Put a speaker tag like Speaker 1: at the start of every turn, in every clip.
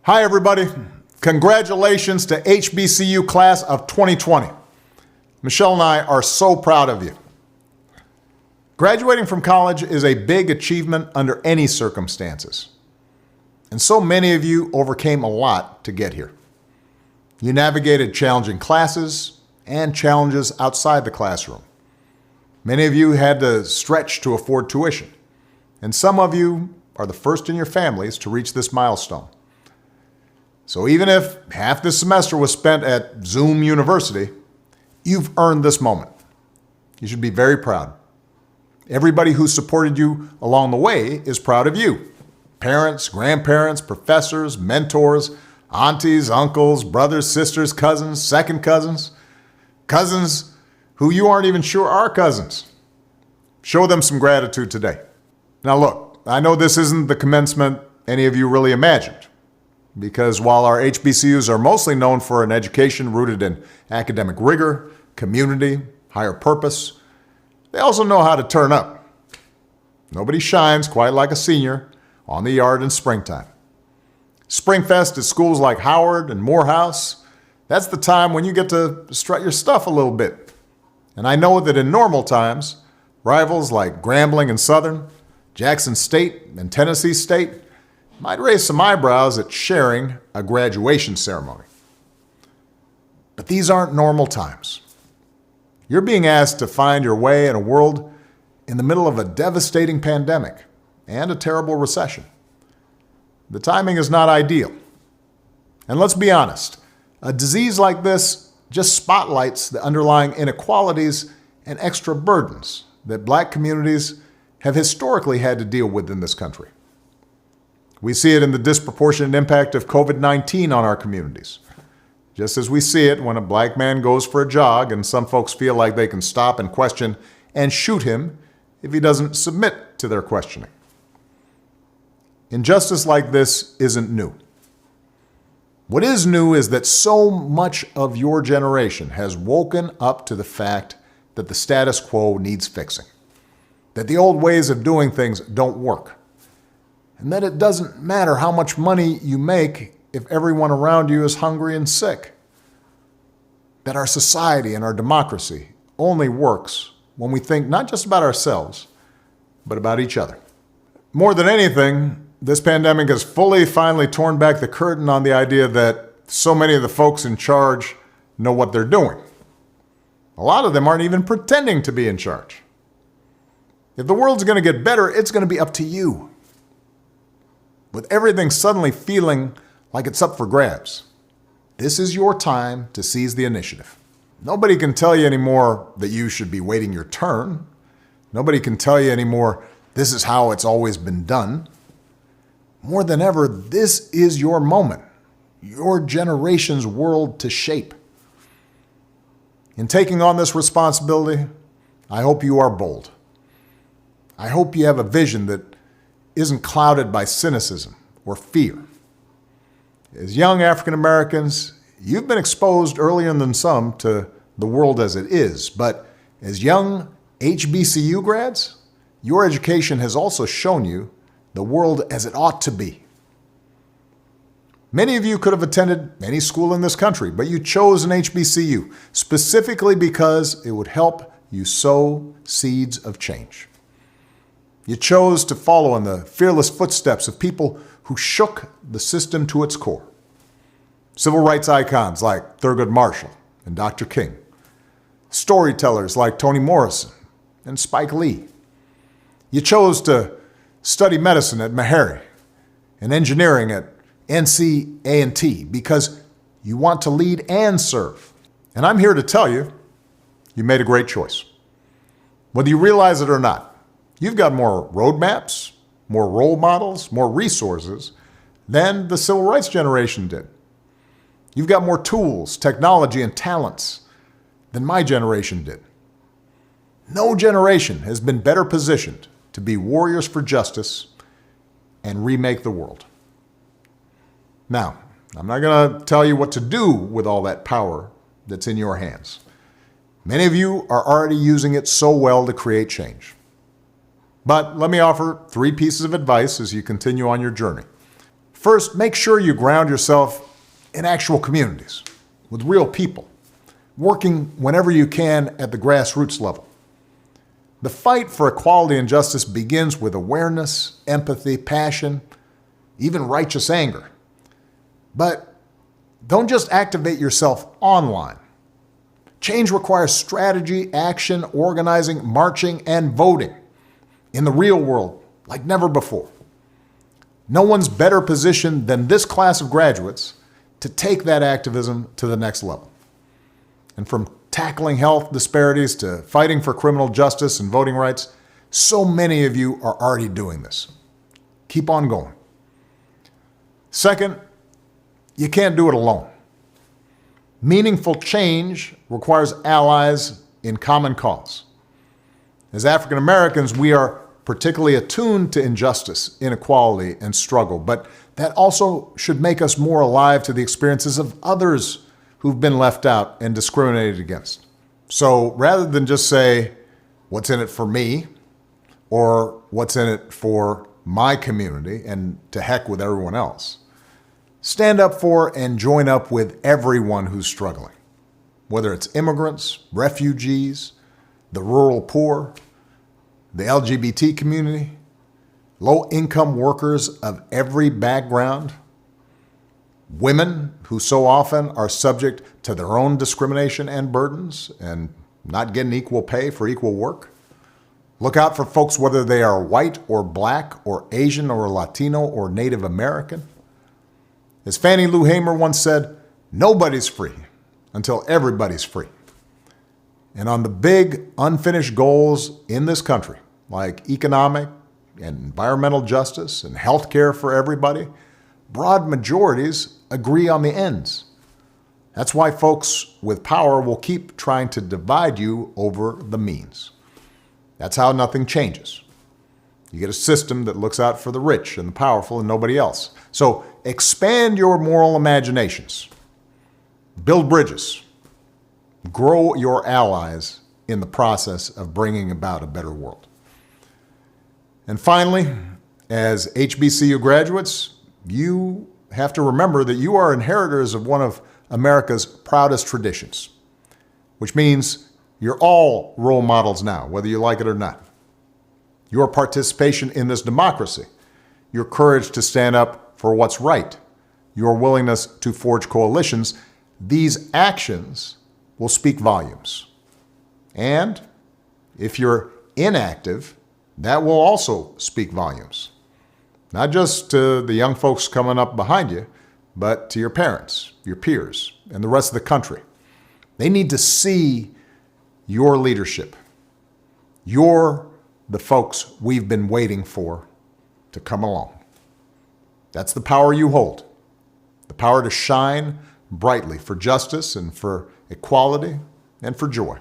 Speaker 1: Hi, everybody. Congratulations to HBCU class of 2020. Michelle and I are so proud of you. Graduating from college is a big achievement under any circumstances. And so many of you overcame a lot to get here. You navigated challenging classes and challenges outside the classroom. Many of you had to stretch to afford tuition. And some of you are the first in your families to reach this milestone. So even if half this semester was spent at Zoom University, you've earned this moment. You should be very proud. Everybody who supported you along the way is proud of you. Parents, grandparents, professors, mentors, aunties, uncles, brothers, sisters, cousins, second cousins, cousins who you aren't even sure are cousins. Show them some gratitude today. Now look, I know this isn't the commencement any of you really imagined. Because while our HBCUs are mostly known for an education rooted in academic rigor, community, higher purpose, they also know how to turn up. Nobody shines quite like a senior on the yard in springtime. Springfest at schools like Howard and Morehouse, that's the time when you get to strut your stuff a little bit. And I know that in normal times, rivals like Grambling and Southern, Jackson State and Tennessee State might raise some eyebrows at sharing a graduation ceremony. But these aren't normal times. You're being asked to find your way in a world in the middle of a devastating pandemic and a terrible recession. The timing is not ideal. And let's be honest, a disease like this just spotlights the underlying inequalities and extra burdens that Black communities have historically had to deal with in this country. We see it in the disproportionate impact of COVID-19 on our communities. Just as we see it when a Black man goes for a jog and some folks feel like they can stop and question and shoot him if he doesn't submit to their questioning. Injustice like this isn't new. What is new is that so much of your generation has woken up to the fact that the status quo needs fixing, that the old ways of doing things don't work, and that it doesn't matter how much money you make if everyone around you is hungry and sick. That our society and our democracy only works when we think not just about ourselves, but about each other. More than anything, this pandemic has finally torn back the curtain on the idea that so many of the folks in charge know what they're doing. A lot of them aren't even pretending to be in charge. If the world's going to get better, it's going to be up to you. With everything suddenly feeling like it's up for grabs, this is your time to seize the initiative. Nobody can tell you anymore that you should be waiting your turn. Nobody can tell you anymore, this is how it's always been done. More than ever, this is your moment, your generation's world to shape. In taking on this responsibility, I hope you are bold. I hope you have a vision that isn't clouded by cynicism or fear. As young African Americans, you've been exposed earlier than some to the world as it is, but as young HBCU grads, your education has also shown you the world as it ought to be. Many of you could have attended any school in this country, but you chose an HBCU specifically because it would help you sow seeds of change. You chose to follow in the fearless footsteps of people who shook the system to its core. Civil rights icons like Thurgood Marshall and Dr. King. Storytellers like Toni Morrison and Spike Lee. You chose to study medicine at Meharry and engineering at NC-A&T because you want to lead and serve. And I'm here to tell you, you made a great choice. Whether you realize it or not, you've got more roadmaps, more role models, more resources than the civil rights generation did. You've got more tools, technology, and talents than my generation did. No generation has been better positioned to be warriors for justice and remake the world. Now, I'm not going to tell you what to do with all that power that's in your hands. Many of you are already using it so well to create change. But let me offer 3 pieces of advice as you continue on your journey. First, make sure you ground yourself in actual communities with real people, working whenever you can at the grassroots level. The fight for equality and justice begins with awareness, empathy, passion, even righteous anger. But don't just activate yourself online. Change requires strategy, action, organizing, marching, and voting in the real world like never before. No one's better positioned than this class of graduates to take that activism to the next level. And from tackling health disparities to fighting for criminal justice and voting rights, so many of you are already doing this. Keep on going. Second, you can't do it alone. Meaningful change requires allies in common cause. As African Americans, we are particularly attuned to injustice, inequality, and struggle, but that also should make us more alive to the experiences of others who've been left out and discriminated against. So rather than just say, what's in it for me, or what's in it for my community, and to heck with everyone else, stand up for and join up with everyone who's struggling, whether it's immigrants, refugees, the rural poor, the LGBT community, low-income workers of every background, women who so often are subject to their own discrimination and burdens and not getting equal pay for equal work. Look out for folks whether they are white or black or Asian or Latino or Native American. As Fannie Lou Hamer once said, nobody's free until everybody's free. And on the big unfinished goals in this country, like economic and environmental justice and health care for everybody, broad majorities agree on the ends. That's why folks with power will keep trying to divide you over the means. That's how nothing changes. You get a system that looks out for the rich and the powerful and nobody else. So expand your moral imaginations. Build bridges. Grow your allies in the process of bringing about a better world. And finally, as HBCU graduates, you have to remember that you are inheritors of one of America's proudest traditions, which means you're all role models now, whether you like it or not. Your participation in this democracy, your courage to stand up for what's right, your willingness to forge coalitions, these actions will speak volumes. And if you're inactive, that will also speak volumes. Not just to the young folks coming up behind you, but to your parents, your peers, and the rest of the country. They need to see your leadership. You're the folks we've been waiting for to come along. That's the power you hold, the power to shine brightly for justice and for equality and for joy.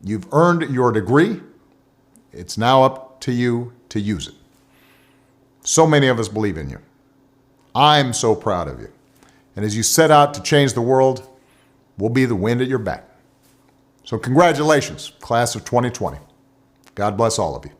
Speaker 1: You've earned your degree. It's now up to you to use it. So many of us believe in you. I'm so proud of you. And as you set out to change the world, we'll be the wind at your back. So congratulations, class of 2020. God bless all of you.